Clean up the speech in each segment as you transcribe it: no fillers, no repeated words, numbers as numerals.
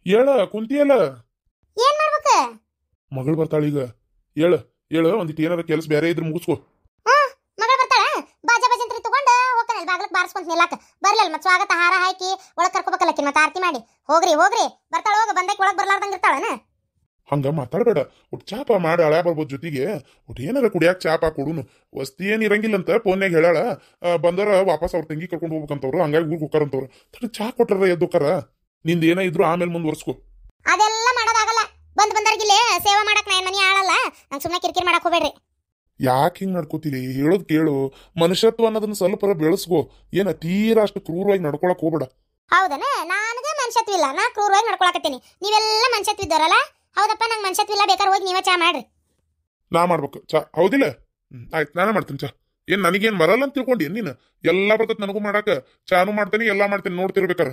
ಹೇಳ ಕುಂತಿಯಲ್ಲ. ಏನ್ ಮಾಡ್ಬೇಕ? ಮಗಳು ಬರ್ತಾಳೀಗ. ಹೇಳ ಹೇಳ, ಒಂದಿಟ್ಟು ಏನಾರ ಕೆಲಸ ಬೇರೆ ಇದ್ರೆ ಮುಗಿಸ್ಕೋ. ಮಗಳು ಬರ್ತಾಳ, ಬಾಜಾ ಬಜಂತ್ರಿ ತಗೊಂಡ ಹೋಗ್ತಾನೆ ಬಾಗ್ಲಕ್ ಬಾರಿಸ್ಕೊಂತ ನಿಲ್ಲಾಕ. ಬರ್ಲಿಲ್ಲ ಮತ್ ಸ್ವಾಗತ ಹಾರ ಹಾಕಿ ಒಳಗ್ ಕರ್ಕೋಬೇಕಲ್ಲಕಿ, ಮತ್ತ ಆರತಿ ಮಾಡಿ. ಹೋಗ್ರಿ ಹೋಗ್ರಿ, ಬರ್ತಾಳ ಹೋಗ, ಬಂದಕ್ಕೆ ಒಳಗ್ ಬರ್ಲಾರ್ದಂಗ ಇರ್ತಾಳನ. ಹಂಗ ಮಾತಾಡಬೇಡ. ಒಟ್ಟು ಚಾಪ ಮಾಡಿ ಹಳೆ ಬರ್ಬೋದು. ಜೊತೆಗೆ ಒಟ್ಟು ಏನಾರ ಕುಡಿಯಾಕ ಚಾಪ ಕೊಡುನು. ವಸ್ತಿ ಏನ್ ಇರಂಗಿಲ್ಲ ಅಂತ ಫೋನ್ಯಾಗ ಹೇಳಾಳ. ಬಂದರ ವಾಪಸ್ ಅವ್ರ ತಂಗಿ ಕರ್ಕೊಂಡು ಹೋಗ್ಬೇಕಂತವ್ರು, ಹಂಗಾಗಿ ಊರಿಗೆ ಹೋಗ್ತಾರಂತವ್ರು. ತಡಿ ಚಾ ಕೊಟ್ರ ಎದ್ದೋಕಾರ. ನಿಂದ ಏನ ಇದ್ರು ಆಮೇಲೆ ಮುಂದುವರ್ಸ್ಕೊ. ಅದೆಲ್ಲ ಮಾಡೋದಾಗಲ್ಲ. ಬಂದರ್ಗಿಲ್ಲೇ ಸೇವಾ ಮಾಡಕ್ ನಾ ಮನಿ ಆಳಲ್ಲ. ನಂಗೆ ಸುಮ್ಮನೆ ಕಿರಿಕಿರಿ ಮಾಡಕ್ ಹೋಗ್ಬೇಡ್ರಿ. ಯಾಕೆ ಹಿಂಗ್ ನಡ್ಕೋತೀರಿ? ಹೇಳೋದ್ ಕೇಳು. ಮನುಷ್ಯತ್ವ ಅನ್ನೋದನ್ನ ಸ್ವಲ್ಪ ಬೆಳೆಸ್ಕೋ. ಏನ ತೀರಾ ಅಷ್ಟು ಕ್ರೂರವಾಗಿ ನಡ್ಕೊಳಕ್ ಹೋಗ್ಬೇಡ. ಹೌದನ? ನನಗೆ ಮನುಷ್ಯತ್ವ ಇಲ್ಲ, ನಾ ಕ್ರೂರವಾಗಿ ನಡ್ಕೊಳಕತ್ತೀನಿ. ನೀವೆಲ್ಲ ಮನುಷ್ಯತ್ವ ಇದ್ದವರಲ್ಲ. ಹೌದಪ್ಪ, ನಂಗೆ ಮನುಷ್ಯತ್ವ ಇಲ್ಲ. ಬೇಕಾದ್ರೆ ಹೋಗಿ ನೀವೇ ಚಾ ಮಾಡ್ರಿ. ನಾ ಮಾಡ್ಬೇಕು ಚಾ, ಹೌದಿಲ್ಲ? ಆಯ್ತು, ನಾನೇ ಮಾಡ್ತೀನಿ ಚಾ. ಏನ್ ನನಗೇನ್ ಬರಲ್ಲ ಅಂತ ತಿಳ್ಕೊಂಡಿ ನೀನು? ಎಲ್ಲಾ ಬರ್ತತ್ ನನಗೂ ಮಾಡಾಕ. ಚಾನು ಮಾಡ್ತೇನೆ, ಎಲ್ಲಾ ಮಾಡ್ತೇನೆ, ನೋಡ್ತಿರ್ಬೇಕಾರ.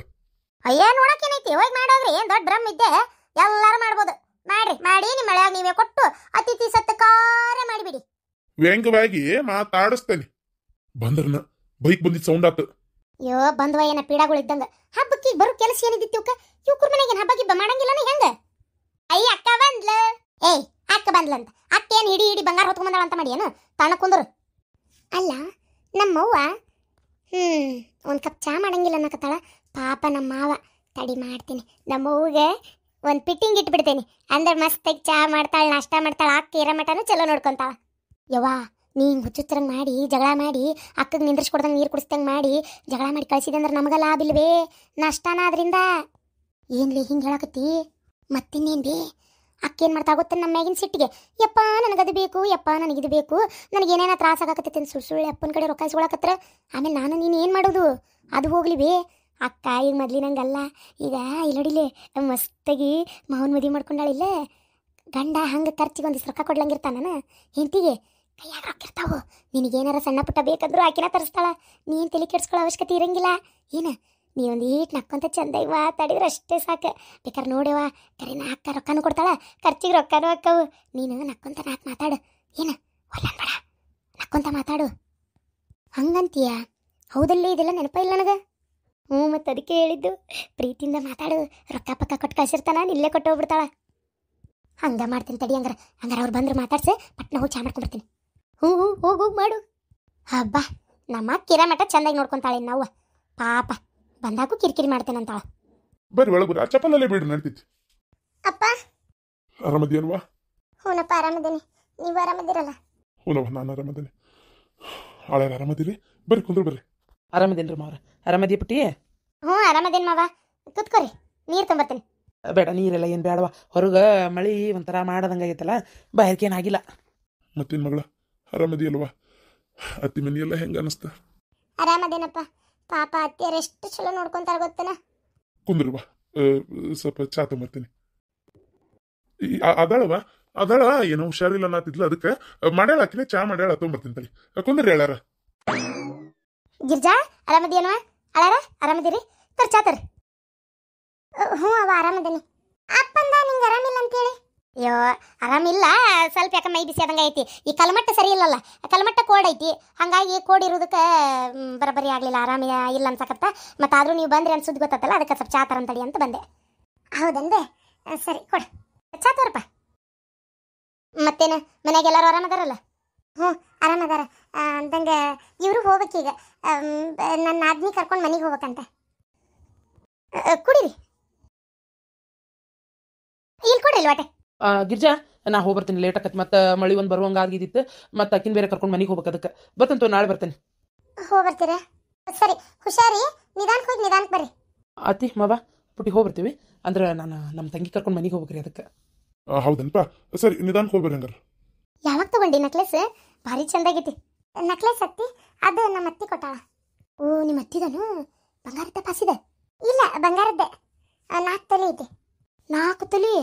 ಅಯ್ಯ, ನೋಡಕ್ ಏನೈತಿ, ಹೋಗಿ ಮಾಡೋಗ್ರಿ. ಏನ್ ದೊಡ್ಡ ಡ್ರಮ್ ಇದ್ದೆ, ಎಲ್ಲಾರು ಮಾಡ್ಬೋದು. ಮಾಡ್ರಿ ಮಾಡಿ, ನಿಮ್ಮ ಮಳೆಯಾಗ ನೀವೇ ಕೊಟ್ಟು ಅತಿಥಿ ಸತ್ಕಾರ ಮಾಡಿಬಿಡಿ. ವ್ಯಂಗ್ಯವಾಗಿ ಮಾತಾಡಿಸ್ತೇನೆ. ಬಂದ್ರನ ಬೈಕ್ ಬಂದಿದ್ ಸೌಂಡ್ ಆತು. ಅಯ್ಯೋ, ಬಂದ್ವ ಏನ ಪೀಡಾಗಳಿದ್ದಂಗ. ಹಬ್ಬಕ್ಕೆ ಬರೋ ಕೆಲಸ ಏನಿದ್ದಿತ್ತು ಇವ್ರ ಮನೆಗೆ ಹಬ್ಬ ಗಿಬ್ಬ ಮಾಡಂಗಿಲ್ಲನ ಹೆಂಗ? ಅಯ್ಯ, ಅಕ್ಕ ಬಂದ್ಲ. ಏಯ್, ಅಕ್ಕ ಬಂದ್ಲಂತ ಅಕ್ಕ ಏನ್ ಇಡಿ ಇಡಿ ಬಂಗಾರ ಹೊತ್ಕೊಂಡ್ ಬಂದಾಳ ಅಂತ ಮಾಡಿ ಏನು? ತಣ್ಣ ಕುಂದ್ರು. ಅಲ್ಲ, ನಮ್ಮವ್ವ ಒಂದ್ ಕಪ್ ಚಾ ಮಾಡಂಗಿಲ್ಲ ಅನ್ನಕತ್ತಾಳ. ಪಾಪ ನಮ್ಮ ಮಾವ. ತಡಿ ಮಾಡ್ತೀನಿ, ನಮ್ಮವ್ವಗೆ ಒಂದ್ ಪಿಟ್ಟಿಂಗ್ ಇಟ್ಬಿಡ್ತೇನೆ. ಅಂದ್ರೆ ಮಸ್ತಾಗಿ ಚಾ ಮಾಡ್ತಾಳ, ನಾಷ್ಟ ಮಾಡ್ತಾಳ. ಅಕ್ಕ ಇರೋ ಮಟನು ಚಲೋ ನೋಡ್ಕೊಂತಾಳ. ಯವ್ವ, ನೀ ಹುಚ್ಚುಚ್ಚರಂಗ್ ಮಾಡಿ ಜಗಳ ಮಾಡಿ ಅಕ್ಕಗೆ ನಿಂದ್ರಿಸ್ಕೊಡ್ದಂಗೆ ನೀರು ಕುಡಿಸ್ದಂಗೆ ಮಾಡಿ ಜಗಳ ಮಾಡಿ ಕಳಿಸಿದೆ ಅಂದ್ರೆ ನಮಗ ಲಾಭ ಇಲ್ವೇ? ನಷ್ಟನ ಅದರಿಂದ. ಏನ್ಲಿ ಹಿಂಗೆ ಹೇಳಕತ್ತಿ? ಮತ್ತಿನ್ನೇನು ಬೇ? ಅಕ್ಕ ಏನು ಮಾಡ್ತಾ ಗೊತ್ತ ನಮ್ಮ ಮ್ಯಾಗಿನ ಸಿಟ್ಟಿಗೆ? ಯಪ್ಪ ನನಗದು ಬೇಕು, ಯಪ್ಪ ನನಗಿದು ಬೇಕು, ನನಗೇನೇನ ತ್ರಾಸ ಆಗಕತ್ತೈತೆ ಅಂತ ಸುಳ್ಳು ಅಪ್ಪನ ಕಡೆ ರೊಕ್ಕ ಇಸ್ಕೊಳಕತ್ರ. ಆಮೇಲೆ ನಾನು ನೀನು ಏನು ಮಾಡೋದು? ಅದು ಹೋಗ್ಲಿ ಬೇ. ಅಕ್ಕ ಈಗ ಮೊದ್ಲಿನಂಗಲ್ಲ. ಈಗ ಇಲ್ಲಡಿಲೆ ಮಸ್ತಾಗಿ ಮಾವನ ಮದುವೆ ಮಾಡ್ಕೊಂಡಾಳಿಲ್ಲ. ಗಂಡ ಹಂಗೆ ಖರ್ಚಿಗೆ ಒಂದಿಷ್ಟು ರೊಕ್ಕ ಕೊಡ್ಲಂಗಿರ್ತಾನ ಹೆಂಡತಿಗೆ. ಕೈಯಾಗ ರೊಕ್ಕ ಇರ್ತಾವು. ನಿನಗೇನಾರ ಸಣ್ಣ ಪುಟ್ಟ ಬೇಕಂದ್ರೂ ಆಕಿನ ತರಿಸ್ತಾಳ. ನೀನು ತಲೆ ಕೆಡ್ಸ್ಕೊಳ್ಳೋ ಅವಶ್ಯಕತೆ ಇರಂಗಿಲ್ಲ. ಏನು, ನೀ ಒಂದು ಈಟ್ ನಕ್ಕೊಂತ ಚಂದಾಗಿ ಮಾತಾಡಿದ್ರೆ ಅಷ್ಟೇ ಸಾಕು. ಬೇಕಾದ್ರೆ ನೋಡ್ಯವ, ಕರೆ ಅಕ್ಕ ರೊಕ್ಕನೂ ಕೊಡ್ತಾಳ, ಖರ್ಚಿಗೆ ರೊಕ್ಕನೂ ಹಾಕವು. ನೀನು ನಕ್ಕೊಂತ ನಾಲ್ಕು ಮಾತಾಡು. ಏನು ಒಲ್ಲನ್ಬೇಡ, ನಕ್ಕೊಂತ ಮಾತಾಡು. ಹಂಗಂತೀಯ? ಹೌದಲ್ಲಿ, ಇದೆಲ್ಲ ನೆನಪ ಇಲ್ಲ ನನಗೆ. ಮತ್ತು ಅದಕ್ಕೆ ಹೇಳಿದ್ದು, ಪ್ರೀತಿಯಿಂದ ಮಾತಾಡು. ರೊಕ್ಕ ಪಕ್ಕ ಕೊಟ್ಟು ಕಳ್ಸಿರ್ತಾನ, ನಿಲ್ಲೇ ಕೊಟ್ಟು ಹೋಗ್ಬಿಡ್ತಾಳ. ಹಂಗ ಮಾಡ್ತೀನಿ ತಡಿ. ಹಂಗಾರ ಅವ್ರು ಬಂದ್ರೆ ಮಾತಾಡ್ಸೆ, ಪಟ್ನ ಹೋಗಿ ಚಾ ಮಾಡ್ಕೊಂಡ್ಬರ್ತೀನಿ. ಹೋಗು ಮಾಡು. ಹಬ್ಬ, ನಮ್ಮ ಕಿರ ಮಠ ಚಂದಾಗಿ ನೋಡ್ಕೊಂತಾಳೆ ನಾವು. ಪಾಪ ಬಂದಾಗೂ ಕಿರಿಕಿರಿ ಮಾಡ್ತೇನಂತಾಳ. ಬರ್ರಿ ಒಳಗ್ರಿ, ಆ ಚಪ್ಪಲಲ್ಲೇ ಬಿಡ್ರಿ, ನಡ್ತೈತಿ. ಅಪ್ಪ ಆರಾಮದೇನ್ವಾ? ಹೂನಪ್ಪ, ಆರಾಮದೇನಿ. ನೀವು ಆರಾಮದಿರಲ್ಲ? ಹೂನವ್ವ, ನಾನು ಆರಾಮದೇನೆ. ಹಳೆ ಆರಾಮದಿರಿ? ಬರ್ರಿ ಕುಂದ್ರು ಬರ್ರಿ. ಆರಾಮದೇನ್ರಿ ಮಾವ್ರ? ಆರಾಮದಿ ಪುಟ್ಟಿ? ಹ್ಞೂ ಆರಾಮದೇನಿ ಮಾವ. ಕೂತ್ಕೋರಿ, ನೀರು ತೊಂಬರ್ತೀನಿ. ಬೇಡ, ನೀರೆಲ್ಲ ಏನು ಬೇಡವ. ಹೊರಗೆ ಮಳೆ ಒಂಥರ ಮಾಡದಂಗಾಗೈತಲ್ಲ, ಬಾಯರ್ಕೇನಾಗಿಲ್ಲ. ಮತ್ತೇನು ಮಗಳ, ಆರಾಮದಿಯಲ್ವಾ? ಅತ್ತಿ ಮನೆಯೆಲ್ಲ ಹೆಂಗ ಅನಿಸ್ತ? ಆರಾಮದೇನಪ್ಪ. ಪಾಪ ಅತ್ತಿಯರು ಎಷ್ಟು ಚಲೋ ನೋಡ್ಕೊಂತಾರ ಗೊತ್ತನ. ಕುಂದ್ರವಾ, ಸ್ವಲ್ಪ ಚಾ ತೊಂಬರ್ತೀನಿ. ಅದಳ ಏನೋ ಹುಷಾರಿಲ್ಲ ಅನ್ನತ್ತಿದ್ಲ, ಅದಕ್ಕೆ ಮಾಡ್ಯಾಳ ಆಕಿನೇ ಚಾ ಮಾಡ್ಯಾಳ, ತೊಂಬರ್ತೀನಿ ತಳಿ. ಕುಂದ್ರಿ ಹೇಳಾರ. ಗಿರ್ಜಾ, ಆರಾಮದೇನವ? ಅಳಾರ ಆರಾಮದಿರಿ? ತರ್ ಚಾ ತರ್. ಹ್ಞೂ ಅವ ಆರಾಮದೇನಿ. ಅಪ್ಪಂದ ನಿಂಗೆ ಆರಾಮಿಲ್ಲ ಅಂತೇಳಿ? ಅಯ್ಯೋ, ಆರಾಮಿಲ್ಲ, ಸ್ವಲ್ಪ ಯಾಕೆ ಮೈ ಬಿಸಿ ಆದಂಗೆ ಐತಿ. ಈ ಕಲ್ಮಟ್ಟ ಸರಿ ಇಲ್ಲಲ್ಲ, ಕಲ್ಮಟ್ಟ ಕೋಡ್ ಐತಿ. ಹಾಗಾಗಿ ಕೋಡ್ ಇರೋದಕ್ಕೆ ಬರಬರಿ ಆಗಲಿಲ್ಲ, ಆರಾಮ ಇಲ್ಲ ಅನ್ಸಕತ್ತ. ಮತ್ತು ಆದರೂ ನೀವು ಬಂದ್ರಿ ಅಂತ ಸುದ್ದಿ ಗೊತ್ತಲ್ಲ, ಅದಕ್ಕೆ ಸ್ವಲ್ಪ ಚಾ ತರಂತಡಿ ಅಂತ ಬಂದೆ. ಹೌದಂದೆ? ಸರಿ ಕೊಡು, ಚಾ ತೋರಪ್ಪ. ಮತ್ತೇನು, ಮನೆಯಾಗೆಲ್ಲರೂ ಆರಾಮದಾರಲ್ಲ? ಹ್ಞೂ ಆರಾಮದಾರ. ಅಂದಂಗೆ ಇವರು ಹೋಗ್ಬೇಕೀಗ. ನನ್ನ ಆದ್ಮಿ ಕರ್ಕೊಂಡು ಮನೆಗೆ ಹೋಗ್ಬೇಕಂತ. ಕುಡೀರಿ, ಇಲ್ಲಿ ಕೊಡ್ರಿ ವಾಟೆ. ಗಿರ್ಜಾ, ನಾ ಹೋಗ್ಬರ್ತೀನಿ, ಲೇಟ್ ಆಕತ್. ಮತ್ತು ಮಳೆ ಒಂದು ಬರುವಂಗೆ ಆಗಿದ್ದಿತ್ತು. ಮತ್ತು ಅಕ್ಕಿನ ಬೇರೆ ಕರ್ಕೊಂಡು ಮನೆಗೆ ಹೋಗ್ಬೇಕು. ಅದಕ್ಕೆ ಬರ್ತಂತು, ನಾಳೆ ಬರ್ತೇನೆ. ಹೋಗ್ಬರ್ತೀರಾ? ಸರಿ, ಹುಷಾರಿ. ನಿಧಾನಕ್ಕೆ ಹೋಗಿ ನಿಧಾನಕ್ಕೆ ಬರ್ರಿ. ಅತ್ತಿ ಮಾವ ಪುಟ್ಟಿ ಹೋಗ್ಬರ್ತೀವಿ. ಅಂದ್ರೆ ನಾನು ನಮ್ಮ ತಂಗಿ ಕರ್ಕೊಂಡು ಮನೆಗೆ ಹೋಗ್ಬೇಕ್ರಿ, ಅದಕ್ಕೆ. ಹೌದನಪ್ಪ, ಸರಿ, ನಿಧಾನಕ್ಕೆ ಹೋಗ್ಬರ್ರಿ ಹಂಗಾರ. ಯಾವಾಗ ತಗೊಂಡಿ ನೆಕ್ಲೆಸ್? ಭಾರಿ ಚಂದಾಗೈತಿ. ನೆಕ್ಲೆಸ್ ಅತ್ತಿ, ಅದು ನಮ್ಮ ಅತ್ತಿ ಕೊಟ್ಟಾಳ. ಓ, ನಿಮ್ಮ ಅತ್ತಿದನು ಬಂಗಾರದ ಪಾಸಿದೆ? ಇಲ್ಲ, ಬಂಗಾರದ್ದೇ. 4 ತೊಲೆ ಐತಿ. 4 ತೊಲೆ?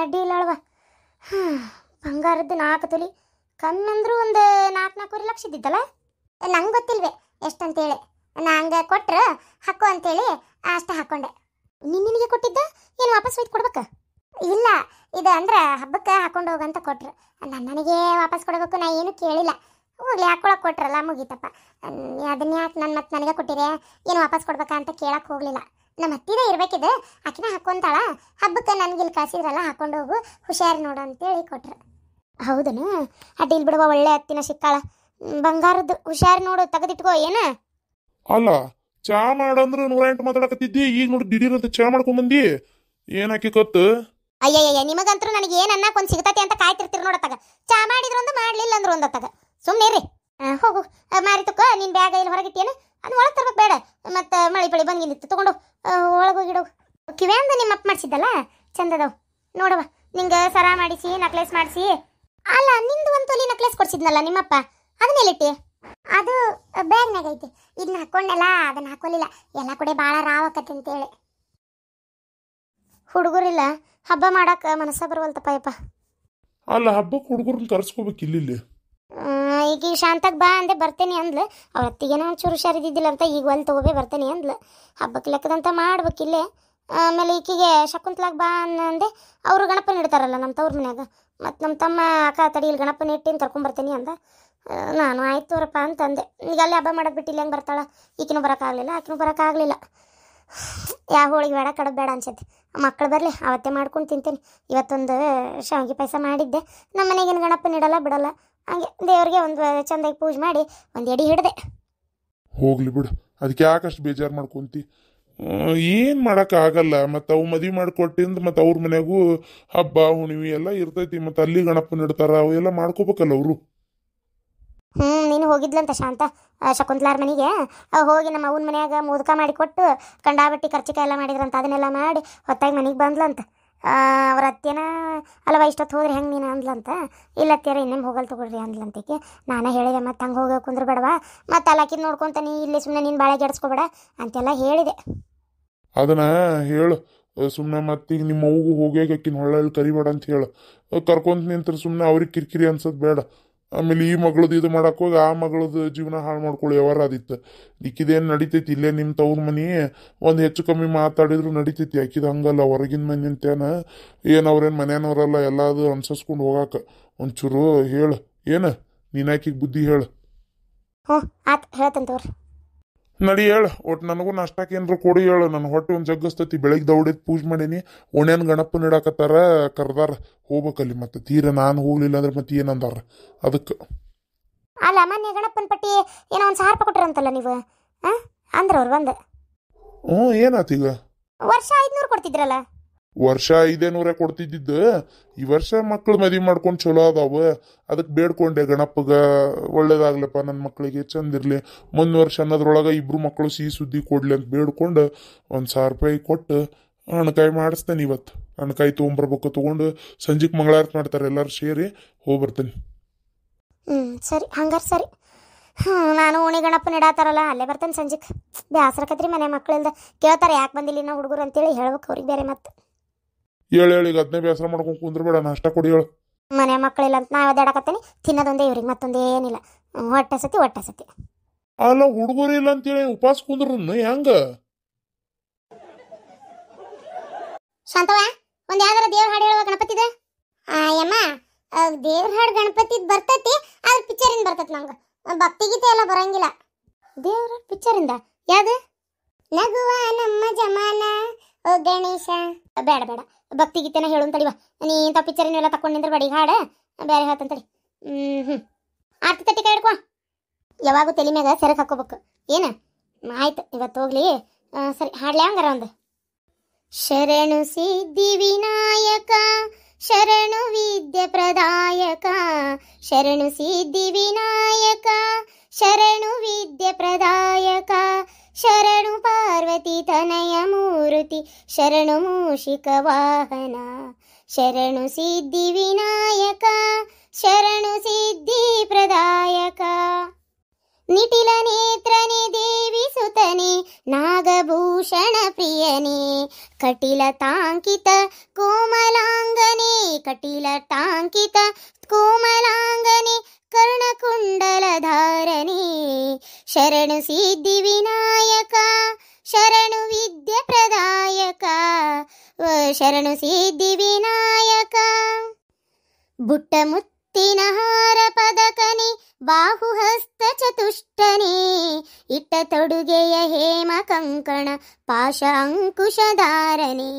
ಅಡ್ಡಿ ಇಲ್ಲ ಅಳವ. ಬಂಗಾರದ್ದು 4 ತೊಲೆ ಕಮ್ಮಿ ಅಂದರೂ ಒಂದು 4-4 ಲಕ್ಷ ಇದ್ದಿದ್ದಲ್ಲ. ನಂಗೆ ಗೊತ್ತಿಲ್ವೇ ಎಷ್ಟಂತೇಳಿ. ನಾ ಹಂಗೆ ಕೊಟ್ರೆ ಹಾಕೋ ಅಂತೇಳಿ ಅಷ್ಟೇ ಹಾಕ್ಕೊಂಡೆ. ನಿನಗೆ ಕೊಟ್ಟಿದ್ದ ಏನು ವಾಪಸ್ ಒಯ್ದು ಕೊಡ್ಬೇಕಾ? ಇಲ್ಲ, ಇದು ಅಂದ್ರೆ ಹಬ್ಬಕ್ಕೆ ಹಾಕೊಂಡು ಹೋಗಂತ ಕೊಟ್ರು. ನನಗೆ ವಾಪಸ್ ಕೊಡಬೇಕು, ನಾ ಏನು ಕೇಳಿಲ್ಲ. ಹೋಗ್ಲಿ, ಹಾಕೊಳಕ್ಕೆ ಕೊಟ್ರಲ್ಲ, ಮುಗೀತಪ್ಪ. ಅದನ್ನ ಯಾಕೆ ನನ್ನ ಮತ್ತೆ ನನಗೆ ಕೊಟ್ಟಿರೆ ಏನು ವಾಪಸ್ ಕೊಡ್ಬೇಕಾ ಅಂತ ಕೇಳಕ್ಕೆ ಹೋಗಲಿಲ್ಲ. ನಮ್ಮ ಅತ್ತಿನೇ ಇರ್ಬೇಕಿದೆ, ಆಕಿನ ಹಾಕೊಂತಾಳ. ಹಬ್ಬಕ್ಕೆ ನನ್ಗಿಲ್ಲಿ ಕಾಸಿದ್ರಲ್ಲ ಹಾಕೊಂಡು ಹೋಗು, ಹುಷಾರಿ ನೋಡು ಅಂತೇಳಿ ಕೊಟ್ರು. ಹೌದನು? ಅಡ್ಡಿಲ್ ಬಿಡುವ, ಒಳ್ಳೆ ಅತ್ತಿನ ಸಿಕ್ಕಾಳ. ಬಂಗಾರದ್ದು ಹುಷಾರಿ ನೋಡು, ತೆಗೆದಿಟ್ಕೋ. ಏನ ಅಲ್ಲ, ಚಾ ಮಾಡಂದ್ರ 108 ಮಾತಾಡಕತ್ತಿದ್ದಿ, ಈಗ ನೋಡಿ ದಿಢೀರ್ ಅಂತ ಚಾ ಮಾಡ್ಕೊಂಡ್ ಬಂದಿ. ಏನ್ ಹಾಕಿ ಕತ್ತು? ಅಯ್ಯಯ್ಯ, ನಿಮಗಂತರೂ ನನಗೆ ಏನ್ ಅನ್ನಕ್ ಒಂದು ಸಿಗತೈತಿ ಅಂತ ಕಾಯ್ತಿರ್ತೀರಿ ನೋಡತ್ತಾಗ. ಚಾ ಮಾಡಿದ್ರೊಂದು, ಮಾಡ್ಲಿಲ್ಲ ಅಂದ್ರು ಒಂದತ್ತಾಗ. ಸುಮ್ಮನೆ ಇರ್ರಿ. ಹೋಗು, ಮಾರಿ ತುಕ್ಕ. ನಿನ್ ಬ್ಯಾಗ್ ಇಲ್ಲಿ ಹೊರಗಿಟ್ಟೇನು? ಅದು ಒಳಗೆ ತರ್ಬೇಕು ಬೇಡ. ಮತ್ತೆ ಮಳಿ ಪಳಿ ಬಂದಿತ್ತು ತಗೊಂಡು ಒಳಗೋಗಿಡು. ಕಿವ್ಯಾಂದ ನಿಮ್ಮ ಅಪ್ಪ ಮಾಡಿಸಿದ್ದಲ್ಲ, ಚಂದದವು ನೋಡವ. ನಿಂಗೆ ಸರ ಮಾಡಿಸಿ, ನಕ್ಲೆಸ್ ಮಾಡಿಸಿ. ಅಲ್ಲ, ನಿಂದು ಒಂದು ತೊಲಿ ನಕ್ಲೆಸ್ ಕೊಡ್ಸಿದ್ನಲ್ಲ ನಿಮ್ಮಪ್ಪ, ಅದನ್ನೆಲ್ಲಿಟ್ಟಿ? ಅದು ಬ್ಯಾಗ್ನಾಗ ಐತಿ. ಇದನ್ನ ಹಾಕೊಂಡೆಲ್ಲ, ಅದನ್ನ ಹಾಕೊಲಿಲ್ಲ. ಎಲ್ಲ ಕೂಡ ಭಾಳ ರಾವಕತ್ತೆ ಅಂತೇಳಿ. ಹುಡುಗರಿಲ್ಲ, ಹಬ್ಬ ಮಾಡಕ್ ಮನಸ್ಸ ಬರುವಲ್ತಪ್ಪ ಯಪ್ಪ. ಅಲ್ಲ, ಹಬ್ಬಕ್ಕೆ ಹುಡುಗರನ್ನ ಕರ್ಸ್ಕೋಬೇಕು ಇಲ್ಲಿ. ಈಗ ಶಾಂತಾಗ ಬಾ ಅಂದೆ, ಬರ್ತೇನೆ ಅಂದ್ಲು. ಅವ್ರ ಅತ್ತಿಗೇನೋ ಒಂಚೂರು ಹುಷಾರಿದ್ದಿದ್ದಿಲ್ಲ ಅಂತ ಈಗ ಅಲ್ಲಿ ತಗೋಬೇ ಬರ್ತೇನೆ ಅಂದ್ಲು. ಹಬ್ಬಕ್ಕೆ ಲೆಕ್ಕದಂತ ಮಾಡ್ಬೇಕಿಲ್ಲೇ. ಆಮೇಲೆ ಈಕಿಗೆ ಶಕುಂತ್ಲಾಗ ಬಾ ಅಂದೆ. ಅವರು ಗಣಪನ ಇಡ್ತಾರಲ್ಲ ನಮ್ಮ ತವ್ರ ಮನ್ಯಾಗ. ಮತ್ತು ನಮ್ಮ ತಮ್ಮ ಅಕ್ಕ ತಡಿ ಇಲ್ಲಿ ಗಣಪನ ಇಟ್ಟಿನ ಕರ್ಕೊಂಬರ್ತೀನಿ ಅಂದ. ನಾನು ಆಯ್ತು ತೋರಪ್ಪ ಅಂತಂದೆ. ಈಗ ಅಲ್ಲಿ ಹಬ್ಬ ಮಾಡೋದು ಬಿಟ್ಟು ಇಲ್ಲಿ ಹೆಂಗೆ ಬರ್ತಾಳ? ಈಕಿನೂ ಬರೋಕ್ಕಾಗಲಿಲ್ಲ, ಆಕಿನೂ ಬರೋಕ್ಕಾಗಲಿಲ್ಲ. ಯಾವ ಹೋಳಿಗೆ ಬೇಡ, ಕಡಬ್ ಬೇಡ ಅನ್ಸತ್ತೆ. ಮಕ್ಕಳು ಬರಲಿ, ಅವತ್ತೇ ಮಾಡ್ಕೊಂಡು ತಿಂತೀನಿ. ಇವತ್ತೊಂದು ಶಾವಿಗೆ ಪಾಯಸ ಮಾಡಿದ್ದೆ. ನಮ್ಮ ಮನೆಗೇನು ಗಣಪನ ಇಡಲ್ಲ ಬಿಡಲ್ಲ. ಹಂಗೆ ದೇವ್ರಿಗೆ ಒಂದು ಚಂದಾಗಿ ಪೂಜೆ ಮಾಡಿ ಒಂದು ಎಡಿ ಹಿಡ್ದೆ. ಹೋಗ್ಲಿ ಬಿಡು, ಅದಕ್ಕೆ ಯಾಕಷ್ಟು ಬೇಜಾರು ಮಾಡ್ಕೊಂತಿ? ಏನು ಮಾಡೋಕ್ಕಾಗಲ್ಲ. ಮತ್ತು ಅವು ಮದುವೆ ಮಾಡಿಕೊಟ್ಟಿಂದ ಮತ್ತು ಅವ್ರ ಮನೆಯಾಗೂ ಹಬ್ಬ ಹುಣ್ಣಿಮೆ ಎಲ್ಲ ಇರ್ತೈತಿ. ಮತ್ತು ಅಲ್ಲಿ ಗಣಪನ ಇಡ್ತಾರ, ಅವೆಲ್ಲ ಮಾಡ್ಕೋಬೇಕಲ್ಲ ಅವರು. ನೀನು ಹೋಗಿದ್ಲಂತ ಶಾಂತ ಶಕುಂತ್ಲಾರ ಮನೆಗೆ. ಹೋಗಿ ನಮ್ಮ ಅವನ ಮನ್ಯಾಗ ಮೋದಕ ಮಾಡಿಕೊಟ್ಟು ಕಂಡಾಬಟ್ಟಿ ಖರ್ಚಿಕಾಯಿ ಎಲ್ಲ ಮಾಡಿದ್ರಂತ. ಅದನ್ನೆಲ್ಲ ಮಾಡಿ ಹೊತ್ತಾಗಿ ಮನೆಗೆ ಬಂದ್ಲಂತ. ಅವ್ರ ಅತ್ತೆನ ಅಲ್ಲವ ಇಷ್ಟೊತ್ತು ಹೋದ್ರೆ ಹೆಂಗೆ ನೀನು ಅಂದ್ಲಂತ. ಇಲ್ಲ ಅತ್ತೆಯರ ಇನ್ನೇನು ಹೋಗಲ್ ತಗೊಳ್ರಿ ಅಂದ್ಲಂತಕ್ಕೆ. ನಾನು ಹೇಳಿದೆ, ಮತ್ತು ಹಂಗೆ ಹೋಗೋ ಕುಂದ್ರ ಬೇಡವಾ, ಮತ್ತು ಅಲ್ಲಾಕಿದ್ ನೋಡ್ಕೊಂತಾನೆ ಇಲ್ಲಿ ಸುಮ್ಮನೆ ನೀನು ಬಾಳೆ ಗೆಡ್ಸ್ಕೊಬೇಡ ಅಂತೆಲ್ಲ ಹೇಳಿದೆ. ಅದನ್ನ ಹೇಳು ಸುಮ್ಮನೆ. ಮತ್ತೀಗ ನಿಮ್ಮ ಅವ್ಗೂ ಹೋಗ್ಯಾಗ ಅಕ್ಕಿನ ಹೊಳ್ಳಿ ಕರಿಬೇಡ ಅಂತ ಹೇಳು. ಕರ್ಕೊಂತ ನಿಂತ್ರೆ ಸುಮ್ಮನೆ ಅವ್ರಿಗೆ ಕಿರಿಕಿರಿ ಅನ್ಸೋದು ಬೇಡ. ಆಮೇಲೆ ಈ ಮಗಳದ್ದು ಇದು ಮಾಡಕ್ಕೆ ಹೋಗಿ ಆ ಮಗಳದ್ದು ಜೀವನ ಹಾಳು ಮಾಡ್ಕೊಳ್ಳಿ ಯಾವಾರ ಆದಿತ್ತು. ಇಕ್ಕಿದೇನು ನಡಿತೈತಿ? ಇಲ್ಲೇ ನಿಮ್ಮ ತವ್ರ ಮನೆ ಒಂದು ಹೆಚ್ಚು ಕಮ್ಮಿ ಮಾತಾಡಿದ್ರು ನಡಿತೈತಿ. ಆಕಿದ ಹಂಗಲ್ಲ, ಹೊರಗಿನ ಮನೆ ಅಂತೇನ ಏನು ಅವ್ರೇನು ಮನೆಯವ್ರಲ್ಲ, ಎಲ್ಲದು ಅನ್ಸಸ್ಕೊಂಡು ಹೋಗಾಕ. ಒಂಚೂರು ಹೇಳು. ಏನು ನೀನಾಕಿಗೆ ಬುದ್ಧಿ ಹೇಳು. ಹ್ಞೂ ಆತು, ಹೇಳ್ತಂತವ್ರಿ. ನಡಿ ಹೇಳು. ಒಟ್ಟು ನನಗೂ ನಾಷ್ಟಾಕ ಏನಾರು ಕೊಡಿ ಹೇಳು. ನನ್ನ ಹೊಟ್ಟೆ ಒಂದು ಜಗ್ಗಸ್ತೈತಿ. ಬೆಳಗ್ಗೆ ದೌಡೈತಿ, ಪೂಜೆ ಮಾಡೀನಿ. ಒಣ್ಯಾನ ಗಣಪನ ಇಡಾಕತ್ತಾರ, ಕರ್ದಾರ ಹೋಗ್ಬೇಕಲ್ಲಿ. ಮತ್ತೆ ತೀರ ನಾನು ಹೋಗ್ಲಿಲ್ಲ ಅಂದ್ರೆ ಮತ್ತೆ ಏನಂದಾರ ಅದಕ್ಕೆ. ಅಲ್ಲ, ಮೊನ್ನೆ ಗಣಪನ ಪಟ್ಟಿ ಏನೋ ಒಂದು 1000 ರೂಪಾಯಿ ಕೊಟ್ಟಿರಂತಲ್ಲ ನೀವು? ಅಂದ್ರೆ ಅವ್ರು ಬಂದು ಏನಾತೀಗ? ವರ್ಷ 500 ಕೊಡ್ತಿದ್ರಲ್ಲ. ವರ್ಷ 500 ಕೊಡ್ತಿದ್ದಿದ್ದು. ಈ ವರ್ಷ ಮಕ್ಳು ಮದುವೆ ಮಾಡ್ಕೊಂಡು ಚಲೋ ಅದಾವ, ಅದಕ್ಕೆ ಬೇಡ್ಕೊಂಡೆ ಗಣಪಗ ಒಳ್ಳೇದಾಗ್ಲಪ್ಪ, ನನ್ನ ಮಕ್ಕಳಿಗೆ ಚಂದಿರ್ಲಿ. ಮುಂದಿನ ವರ್ಷ ಅನ್ನೋದ್ರೊಳಗೆ ಇಬ್ರು ಮಕ್ಕಳು ಸಿಹಿ ಸುದ್ದಿ ಕೊಡ್ಲಿ ಅಂತ ಬೇಡ್ಕೊಂಡು 1000 ರೂಪಾಯಿ ಕೊಟ್ಟು ಹಣ್ಣಕಾಯಿ ಮಾಡಿಸ್ತೇನೆ. ಇವತ್ತು ಹಣ್ಣಕಾಯಿ ತೊಗೊಂಬರ್ಬೇಕು. ತೊಗೊಂಡು ಸಂಜೆಗೆ ಮಂಗಳಾರತಿ ಮಾಡ್ತಾರೆ, ಎಲ್ಲರೂ ಸೇರಿ ಹೋಗ್ಬರ್ತೇನೆ. ಸರಿ, ಹಂಗಾರೆ ಸರಿ. ನಾನು ಓಣಿ ಗಣಪನ ಇಡಾತಾರಲ್ಲ, ಅಲ್ಲೇ ಬರ್ತೇನೆ ಸಂಜೆಗೆ. ಬೇಸರಕತ್ರಿ ಮನೆ ಮಕ್ಕಳಿಂದ ಕೇಳ್ತಾರೆ ಯಾಕೆ ಬಂದಿಲ್ಲ ಇನ್ನೂ ಹುಡುಗರು ಅಂತೇಳಿ ಹೇಳ್ಬೇಕು ಅವ್ರಿಗೆ ಬೇರೆ. ಮತ್ತೆ ಹೇಳಿ ಈಗ ಅದನ್ನೇ ಬೇಸರ ಮಾಡ್ಕೊಂಡು ಕುಂದ್ರಬೇಡ, ನಾಷ್ಟ ಕೊಡಿ ಹೇಳು. ಮನೆ ಮಕ್ಕಳಿಲ್ಲ ಅಂತ ನಾವು ಅದಾಡಕತ್ತೇನೆ. ತಿನ್ನೋದೊಂದೇ ಇವ್ರಿಗೆ, ಮತ್ತೊಂದೇ ಏನಿಲ್ಲ. ಹೊಟ್ಟೆ ಸತಿ. ಅಲ್ಲ, ಹುಡುಗರು ಇಲ್ಲ ಅಂತೇಳಿ ಉಪವಾಸ ಕುಂದ್ರು ಹೆಂಗ? ಶಾಂತವ, ಒಂದು ಯಾವ್ದಾರ ದೇವ್ರ ಹಾಡು ಹೇಳುವ ಗಣಪತಿದ. ಯಮ್ಮ, ದೇವ್ರ ಹಾಡು ಗಣಪತಿದ್ ಬರ್ತೈತಿ, ಆದ್ರೆ ಪಿಕ್ಚರಿಂದ ಬರ್ತೈತಿ. ನಂಗೆ ಭಕ್ತಿಗೀತೆ ಎಲ್ಲ ಬರಂಗಿಲ್ಲ. ದೇವ್ರ ಪಿಕ್ಚರಿಂದ ಯಾವ್ದು? ನಗುವ ನಮ್ಮ ಜಮಾನ ಓ ಗಣೇಶ. ಬೇಡ ಬೇಡ, ಭಕ್ತಿಗೀತೆನ ಹೇಳು ಅಂತಡಿವ. ನೀ ಇಂಥ ಪಿಕ್ಚರಿನೆಲ್ಲ ತಕೊಂಡು ನಿಂದ್ರೆ ಬಡಿ ಹಾಡು ಬೇರೆ ಹೇಳ್ತಂತಡಿ. ಆರ್ತಿ ತಟ್ಟಿ ಕೈ ಹಿಡ್ಕೊ. ಯಾವಾಗೂ ತಲೆ ಮ್ಯಾಗ ಸೆರಕ್ ಹಾಕೋಬೇಕು. ಏನು ಆಯ್ತು, ಇವತ್ತು ಹೋಗ್ಲಿ. ಸರಿ, ಹಾಡ್ಲಿ ಹಂಗಾರ ಒಂದು. ಶರಣು ಸಿದ್ಧಿ ವಿನಾಯಕ ಶರಣು ವಿದ್ಯೆ ಪ್ರದಾಯಕ, ಶರಣು ಸಿದ್ಧಿ ವಿನಾಯಕ ಶರಣು ವಿದ್ಯೆ ಪ್ರದಾಯಕ, ಶರಣು ಪಾರ್ವತಿ ತನಯ ಮೂರ್ತಿ ಶರಣು ಮೂಷಿಕ ವಾಹನ, ಶರಣು ಸಿದ್ಧಿ ವಿನಾಯಕ ಶರಣು ಸಿದ್ಧಿ ಪ್ರದಾಯಕ. ನಿಟಿಲ ನೇತ್ರನೆ ದೇವಿ ಸುತನೆ ನಾಗಭೂಷಣ ಪ್ರಿಯನೇ, ಕಟಿಲ ತಾಂಕಿತ ಕೋಮಲಾಂಗನೆ, ಕಟಿಲ ಟಾಂಕಿತ ಕೋಮಲಾಂಗನೆ, ಕರ್ಣಕುಂಡಲ ಧಾರನೆ, ಶರಣು ಸಿದ್ಧಿ ವಿನಾಯಕ ಶರಣು ವಿದ್ಯೆ ಪ್ರದಾಯಕ, ಶರಣು ಸಿದ್ಧಿ ವಿನಾಯಕ. ಬುಟ್ಟ ಮುತ್ತಿನ ಹಾರ ಪದಕನೆ ಬಾಹುಹಸ್ತ ಚತುಷ್ಟನೇ ಇಟ್ಟ ತೊಡುಗೆಯ ಹೇಮ ಕಂಕಣ ಪಾಶ ಅಂಕುಶಧಾರನೆ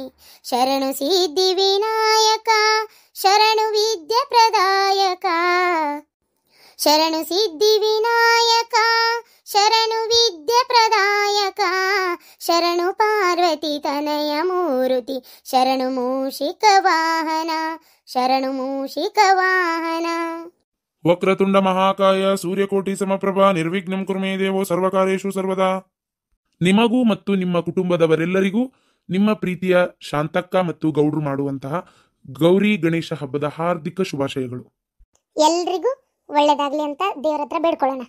ಶರಣು ಸಿದ್ಧಿ ವಿನಾಯಕ ಶರಣು ವಿದ್ಯೆ ಪ್ರದಾಯಕ ಶರಣು ಸಿದ್ಧಿ ವಿನಾಯಕ ಶರಣು ವಿದ್ಯೆ ಪ್ರದಾಯಕ ಶರಣು ಪಾರ್ವತಿ ತನಯ ಮೂರುತಿ ಶರಣು ಮೂಷಿಕ ವಾಹನ ಶರಣು ಮೂಷಿಕ ವಾಹನ. ವಕ್ರತುಂಡ ಮಹಾಕಾಯ ಸೂರ್ಯಕೋಟಿ ಸಮಪ್ರಭಾ ನಿರ್ವಿಘ್ನಂ ಕುರ್ಮೇ ದೇವೋ ಸರ್ವಕಾರ್ಯೇಷು ಸರ್ವದಾ. ನಿಮಗೂ ಮತ್ತು ನಿಮ್ಮ ಕುಟುಂಬದವರೆಲ್ಲರಿಗೂ ನಿಮ್ಮ ಪ್ರೀತಿಯ ಶಾಂತಕ್ಕ ಮತ್ತು ಗೌಡ್ರು ಮಾಡುವಂತಹ ಗೌರಿ ಗಣೇಶ ಹಬ್ಬದ ಹಾರ್ದಿಕ ಶುಭಾಶಯಗಳು. ಎಲ್ರಿಗೂ ಒಳ್ಳೇದಾಗ್ಲಿ ಅಂತ ದೇವರ ಹತ್ರ ಬೇಡ್ಕೊಳ್ಳೋಣ.